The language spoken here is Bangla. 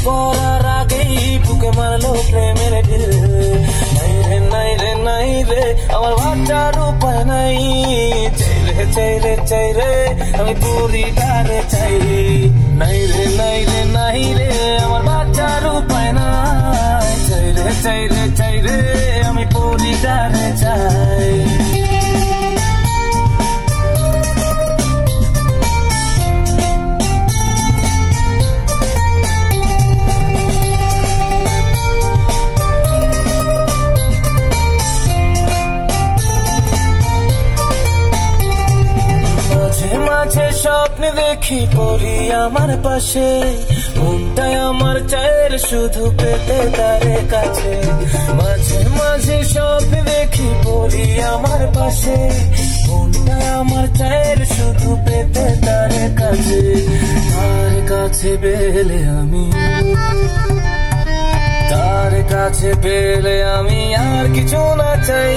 পড়ার আগেই বুকে মারলো প্রেমের ঢিল। নাই রে নাই রে নাই রে আমার বাঁচার উপায় নাই, চাই রে চাই রে চাই রে আমি পরিবারে চাই। নাই রে নাই রে নাই রে আমার বাঁচার উপায় নাই, চাই রে চাই রে চাই রে আমি পরিবারে চাই। মাঝে স্বপ্নে দেখি পরি আমার পাশে, মনটাই আমার চায়ের শুধু পেতে তারে কাছে। মাঝে মাঝে স্বপ্নে দেখি পরি আমার পাশে, মনটাই আমার চায়ের শুধু পেতে তারে কাছে। তার কাছে পেলে আমি, তার কাছে পেলে আমি আর কিছু না চাই,